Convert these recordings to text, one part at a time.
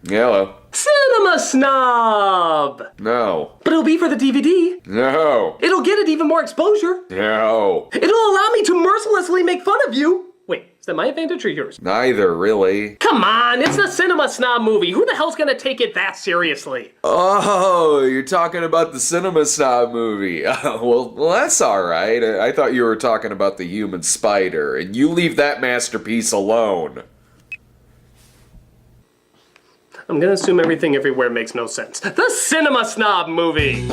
Hello. Cinema Snob! No. But it'll be for the DVD. No. It'll get it even more exposure. No. It'll allow me to mercilessly make fun of you. Wait, is that my advantage or yours? Neither, really. Come on, it's the Cinema Snob movie. Who the hell's gonna take it that seriously? Oh, you're talking about the Cinema Snob movie. Well, that's alright. I thought you were talking about the human spider, and you leave that masterpiece alone. I'm gonna assume everything everywhere makes no sense. The Cinema Snob movie!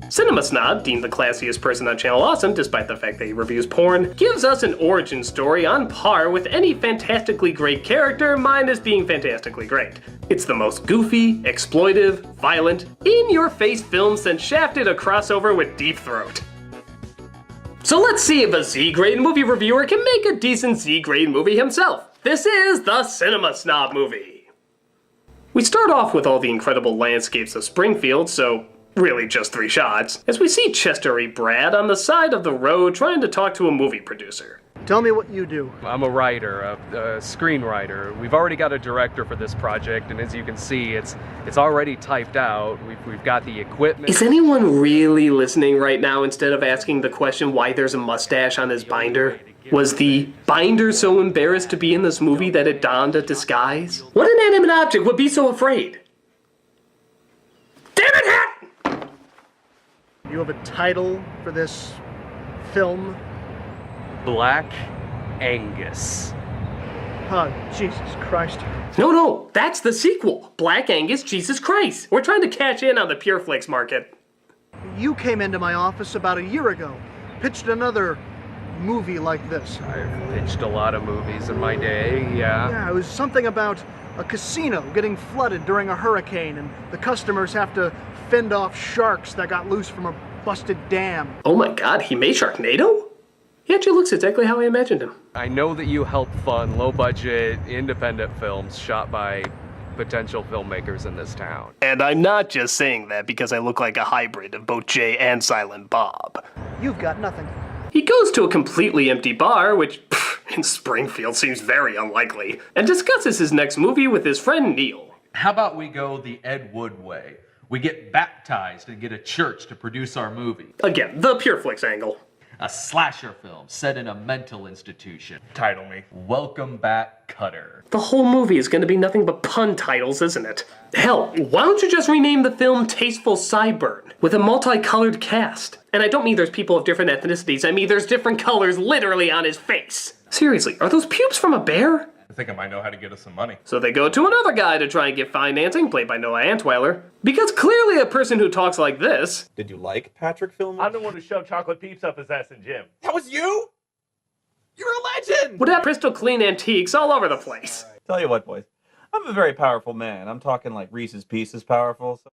Cinema Snob, deemed the classiest person on Channel Awesome despite the fact that he reviews porn, gives us an origin story on par with any fantastically great character, mine is being fantastically great. It's the most goofy, exploitive, violent, in-your-face film since Shafted a crossover with Deep Throat. So let's see if a Z-grade movie reviewer can make a decent Z-grade movie himself. This is the Cinema Snob movie. We start off with all the incredible landscapes of Springfield, so really just 3 shots, as we see Chester E. Brad on the side of the road trying to talk to a movie producer. Tell me what you do. I'm a writer, a screenwriter. We've already got a director for this project, and as you can see, it's already typed out. We've got the equipment. Is anyone really listening right now instead of asking the question why there's a mustache on his binder? Was the binder so embarrassed to be in this movie that it donned a disguise? What inanimate object would be so afraid? Damn it, Hat! You have a title for this film? Black Angus. Oh, Jesus Christ. No, that's the sequel. Black Angus Jesus Christ. We're trying to cash in on the Pure Flix market. You came into my office about a year ago, pitched another movie like this. I've pitched a lot of movies in my day, yeah. Yeah, it was something about a casino getting flooded during a hurricane, and the customers have to fend off sharks that got loose from a busted dam. Oh my god, he made Sharknado? He actually looks exactly how I imagined him. I know that you help fund low-budget, independent films shot by potential filmmakers in this town. And I'm not just saying that because I look like a hybrid of both Jay and Silent Bob. You've got nothing. He goes to a completely empty bar, which in Springfield seems very unlikely, and discusses his next movie with his friend Neil. How about we go the Ed Wood way? We get baptized and get a church to produce our movie. Again, the Pure Flix angle. A slasher film set in a mental institution. Title me. Welcome Back, Cutter. The whole movie is going to be nothing but pun titles, isn't it? Hell, why don't you just rename the film Tasteful Sideburn, with a multicolored cast? And I don't mean there's people of different ethnicities, I mean there's different colors literally on his face. Seriously, are those pubes from a bear? I think I might know how to get us some money. So they go to another guy to try and get financing, played by Noah Antweiler, because clearly a person who talks like this... Did you like Patrick Film? I'm the one who shoved chocolate peeps up his ass in gym. That was you? You're a legend! would have crystal clean antiques all over the place. Tell you what, boys. I'm a very powerful man. I'm talking like Reese's Pieces powerful. So.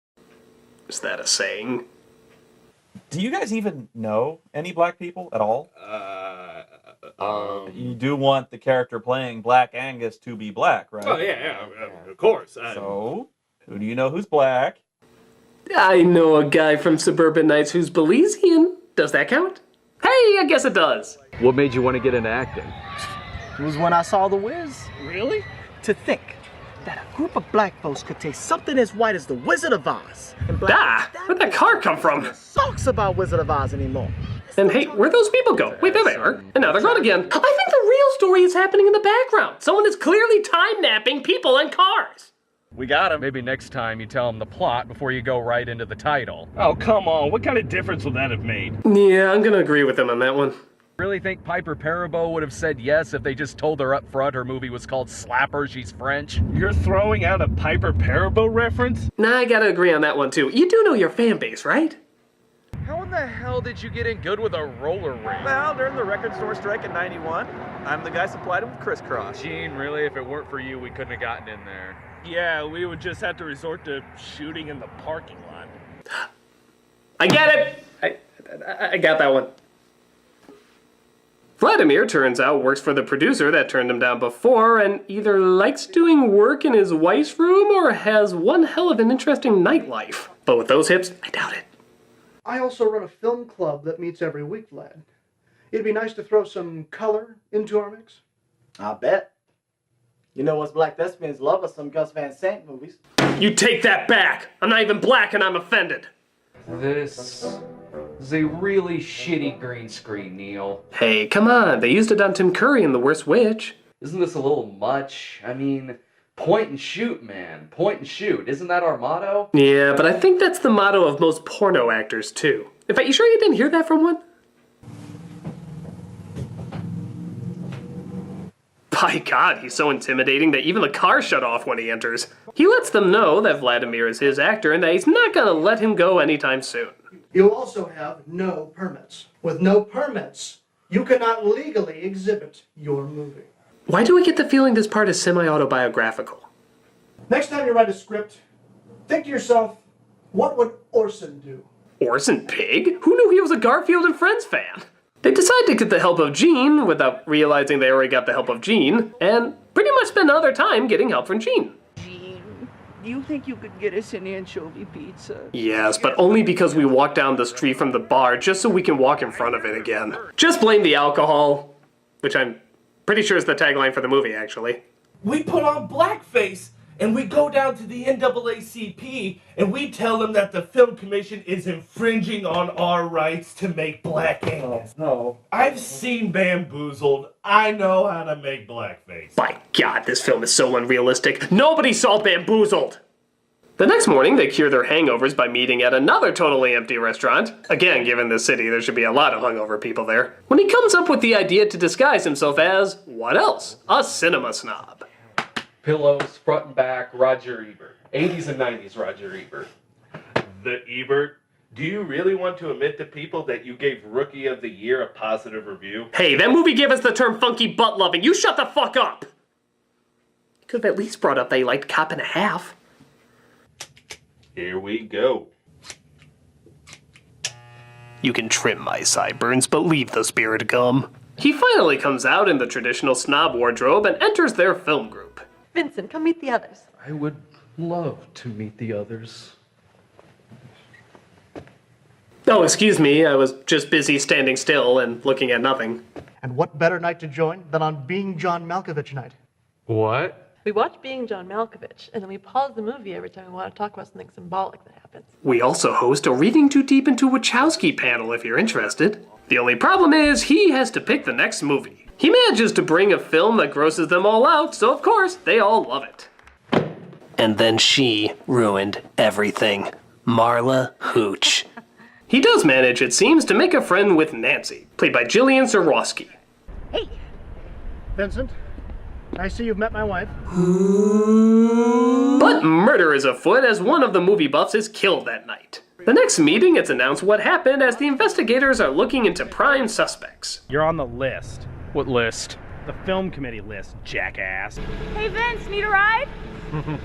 Is that a saying? Do you guys even know any black people at all? You do want the character playing Black Angus to be black, right? Oh, yeah, of course. So, who do you know who's black? I know a guy from Suburban Nights who's Belizean. Does that count? Hey, I guess it does. What made you want to get into acting? It was when I saw The Wiz. Really? To think that a group of black folks could taste something as white as the Wizard of Oz. And Where'd that car come from? talks about Wizard of Oz anymore. And hey, where'd those people go? Wait, there they are. And now they're gone again. I think the real story is happening in the background. Someone is clearly time-napping people and cars. We got him. Maybe next time you tell them the plot before you go right into the title. Oh, come on. What kind of difference would that have made? Yeah, I'm gonna agree with him on that one. Really think Piper Perabo would have said yes if they just told her up front her movie was called Slapper, She's French? You're throwing out a Piper Perabo reference? Nah, I gotta agree on that one too. You do know your fan base, right? How in the hell did you get in good with a roller rink? Well, during the record store strike in '91, I'm the guy supplied him with crisscross. Gene, really, if it weren't for you, we couldn't have gotten in there. Yeah, we would just have to resort to shooting in the parking lot. I get it! I got that one. Vladimir, turns out, works for the producer that turned him down before and either likes doing work in his wife's room or has one hell of an interesting nightlife. But with those hips, I doubt it. I also run a film club that meets every week, Vlad. It'd be nice to throw some color into our mix. I bet. You know us black thespians love us some Gus Van Sant movies. You take that back! I'm not even black and I'm offended. This is a really shitty green screen, Neil. Hey, come on, they used it on Tim Curry in The Worst Witch. Isn't this a little much? I mean, point and shoot, man. Point and shoot. Isn't that our motto? Yeah, but I think that's the motto of most porno actors, too. In fact, you sure you didn't hear that from one? By God, he's so intimidating that even the car shut off when he enters. He lets them know that Vladimir is his actor and that he's not gonna let him go anytime soon. You'll also have no permits. With no permits, you cannot legally exhibit your movie. Why do I get the feeling this part is semi-autobiographical? Next time you write a script, think to yourself, what would Orson do? Orson Pig? Who knew he was a Garfield and Friends fan? They decide to get the help of Gene without realizing they already got the help of Gene, and pretty much spend all their time getting help from Gene. Gene, do you think you could get us an anchovy pizza? Yes, but only because we walked down the street from the bar just so we can walk in front of it again. Just blame the alcohol, which I'm pretty sure is the tagline for the movie, actually. We put on blackface and we go down to the NAACP and we tell them that the film commission is infringing on our rights to make black ink. Oh, no. I've seen Bamboozled. I know how to make blackface. By God, this film is so unrealistic. Nobody saw Bamboozled! The next morning, they cure their hangovers by meeting at another totally empty restaurant. Again, given this city, there should be a lot of hungover people there. When he comes up with the idea to disguise himself as, what else? A cinema snob. Pillows, front and back, Roger Ebert. 80s and 90s Roger Ebert. The Ebert? Do you really want to admit to people that you gave Rookie of the Year a positive review? Hey, that movie gave us the term funky butt loving. You shut the fuck up! You could have at least brought up that you liked Cop and a Half. Here we go. You can trim my sideburns, but leave the spirit gum. He finally comes out in the traditional snob wardrobe and enters their film group. Vincent, come meet the others. I would love to meet the others. Oh, excuse me, I was just busy standing still and looking at nothing. And what better night to join than on Being John Malkovich night? What? We watch Being John Malkovich, and then we pause the movie every time we want to talk about something symbolic that happens. We also host a Reading Too Deep into Wachowski panel if you're interested. The only problem is he has to pick the next movie. He manages to bring a film that grosses them all out, so of course, they all love it. And then she ruined everything. Marla Hooch. He does manage, it seems, to make a friend with Nancy, played by Jillian Zarowski. Hey! Vincent, I see you've met my wife. But murder is afoot as one of the movie buffs is killed that night. The next meeting, it's announced what happened as the investigators are looking into prime suspects. You're on the list. What list? The film committee list, jackass. Hey Vince, need a ride?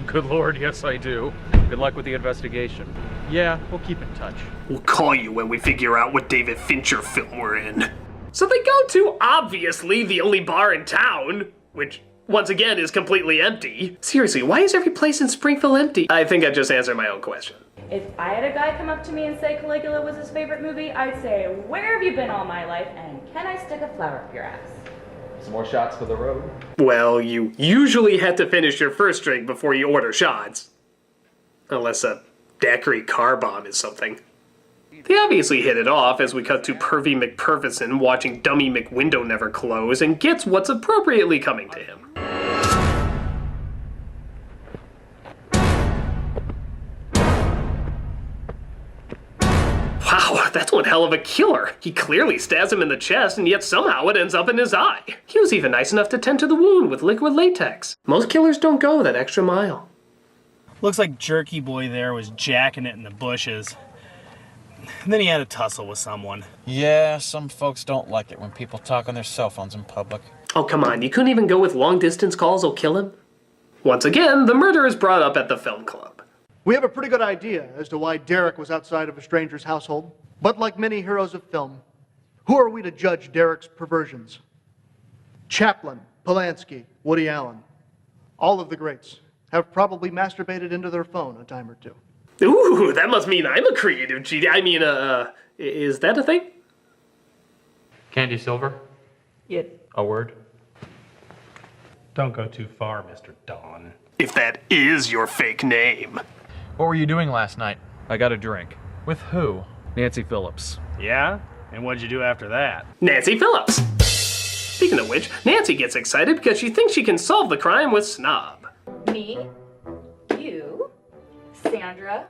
Good lord, yes I do. Good luck with the investigation. Yeah, we'll keep in touch. We'll call you when we figure out what David Fincher film we're in. So they go to, obviously, the only bar in town, which, once again, is completely empty. Seriously, why is every place in Springfield empty? I think I just answered my own question. If I had a guy come up to me and say Caligula was his favorite movie, I'd say, where have you been all my life, and can I stick a flower up your ass? Some more shots for the road. Well, you usually have to finish your first drink before you order shots. Unless a daiquiri car bomb is something. They obviously hit it off as we cut to Pervy McPurvison watching Dummy McWindow Never Close and gets what's appropriately coming to him. Wow, that's one hell of a killer. He clearly stabs him in the chest, and yet somehow it ends up in his eye. He was even nice enough to tend to the wound with liquid latex. Most killers don't go that extra mile. Looks like Jerky Boy there was jacking it in the bushes. And then he had a tussle with someone. Yeah, some folks don't like it when people talk on their cell phones in public. Oh, come on, you couldn't even go with long-distance calls will kill him? Once again, the murder is brought up at the film club. We have a pretty good idea as to why Derek was outside of a stranger's household. But like many heroes of film, who are we to judge Derek's perversions? Chaplin, Polanski, Woody Allen, all of the greats have probably masturbated into their phone a time or two. Ooh, that must mean I'm a creative genius. I mean, is that a thing? Candy Silver? Yeah. A word? Don't go too far, Mr. Don. If that is your fake name. What were you doing last night? I got a drink. With who? Nancy Phillips. Yeah? And what'd you do after that? Nancy Phillips. Speaking of which, Nancy gets excited because she thinks she can solve the crime with Snob. Me, you, Sandra.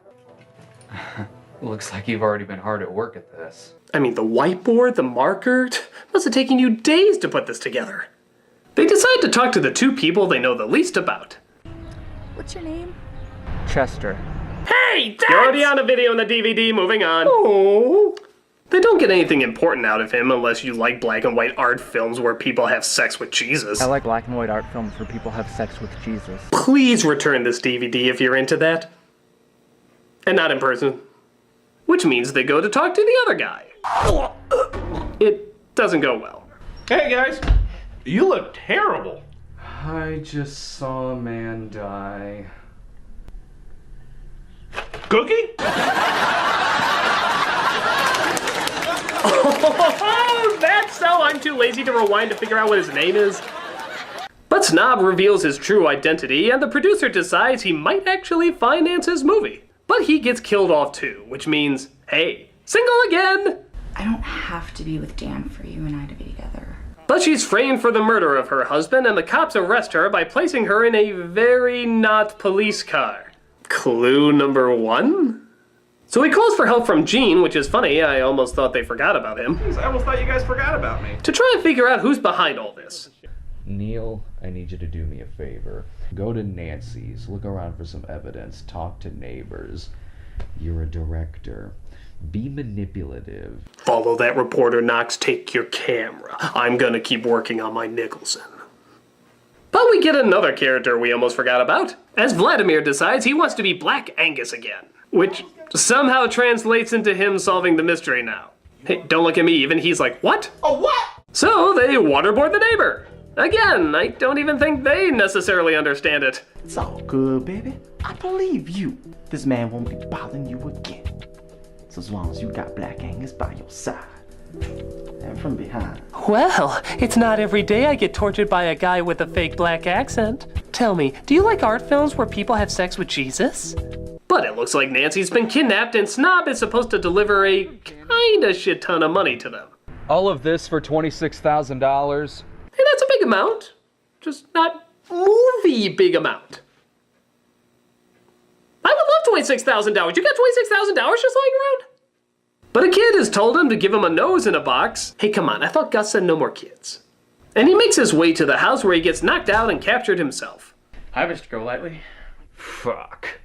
Looks like you've already been hard at work at this. I mean, the whiteboard, the marker, must have taken you days to put this together. They decide to talk to the two people they know the least about. What's your name? Chester. Hey, Dad! You're already on a video in the DVD, moving on. Oh. They don't get anything important out of him unless you like black and white art films where people have sex with Jesus. I like black and white art films where people have sex with Jesus. Please return this DVD if you're into that. And not in person. Which means they go to talk to the other guy. It doesn't go well. Hey guys, you look terrible. I just saw a man die. Cookie? Oh, that's so I'm too lazy to rewind to figure out what his name is. But Snob reveals his true identity, and the producer decides he might actually finance his movie. But he gets killed off too, which means, hey, single again! I don't have to be with Dan for you and I to be together. But she's framed for the murder of her husband, and the cops arrest her by placing her in a very not police car. Clue number 1? So he calls for help from Gene, which is funny, I almost thought they forgot about him. I almost thought you guys forgot about me. To try and figure out who's behind all this. Neil, I need you to do me a favor. Go to Nancy's, look around for some evidence, talk to neighbors. You're a director. Be manipulative. Follow that reporter, Knox, take your camera. I'm gonna keep working on my Nicholson. But we get another character we almost forgot about, as Vladimir decides he wants to be Black Angus again, which somehow translates into him solving the mystery now. Hey, don't look at me, even he's like, what? Oh, what? So they waterboard the neighbor. Again, I don't even think they necessarily understand it. It's all good, baby. I believe you. This man won't be bothering you again. So as long as you got Black Angus by your side. And from behind. Well, it's not every day I get tortured by a guy with a fake black accent. Tell me, do you like art films where people have sex with Jesus? But it looks like Nancy's been kidnapped and Snob is supposed to deliver a kinda shit ton of money to them. All of this for $26,000? Hey, that's a big amount. Just not movie big amount. I would love $26,000. You got $26,000 just lying around? But a kid has told him to give him a nose in a box. Hey, come on, I thought Gus said no more kids. And he makes his way to the house where he gets knocked out and captured himself. Hi, Mr. Golightly. Fuck.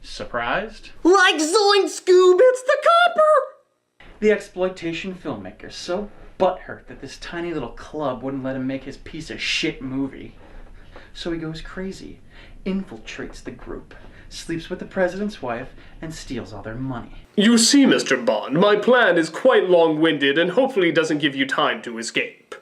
Surprised? Like Zoink Scoob, it's the copper! The exploitation filmmaker's so butthurt that this tiny little club wouldn't let him make his piece of shit movie. So he goes crazy, infiltrates the group, sleeps with the president's wife, and steals all their money. You see, Mr. Bond, my plan is quite long-winded and hopefully doesn't give you time to escape.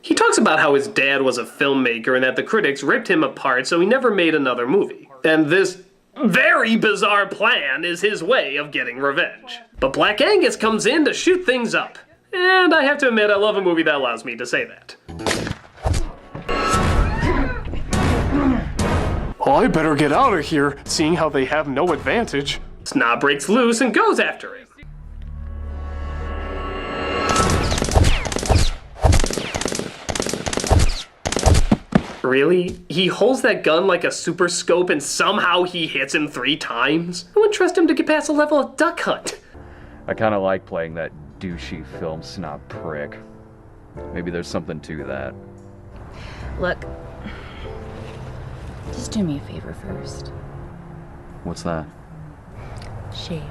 He talks about how his dad was a filmmaker and that the critics ripped him apart so he never made another movie. And this very bizarre plan is his way of getting revenge. But Black Angus comes in to shoot things up. And I have to admit, I love a movie that allows me to say that. I better get out of here, seeing how they have no advantage. Snob breaks loose and goes after him. Really? He holds that gun like a super scope and somehow he hits him 3 times? I wouldn't trust him to get past a level of Duck Hunt. I kind of like playing that douchey film snob prick. Maybe there's something to that. Look, just do me a favor first. What's that? Shave.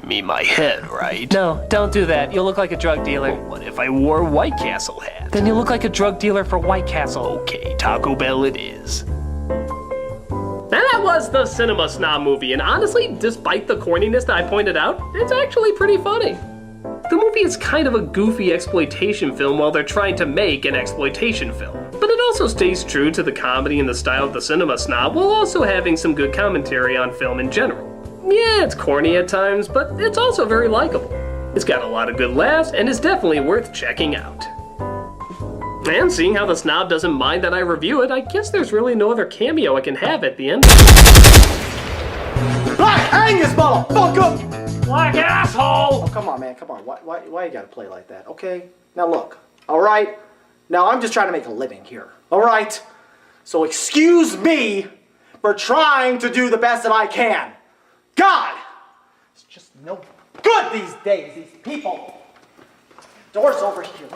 Me my head, right? No, don't do that. You'll look like a drug dealer. Well, what if I wore a White Castle hat? Then you look like a drug dealer for White Castle. Okay, Taco Bell it is. Now that was the Cinema Snob movie, and honestly, despite the corniness that I pointed out, it's actually pretty funny. The movie is kind of a goofy exploitation film while they're trying to make an exploitation film. But it also stays true to the comedy and the style of the Cinema Snob while also having some good commentary on film in general. Yeah, it's corny at times, but it's also very likable. It's got a lot of good laughs and is definitely worth checking out. And seeing how the Snob doesn't mind that I review it, I guess there's really no other cameo I can have at the end. Black Angus, motherfucker! Black asshole! Oh, come on, man, come on. Why you gotta play like that, okay? Now look, alright? Now I'm just trying to make a living here, alright? So excuse me for trying to do the best that I can. God! It's just no good these days, these people. Door's over here.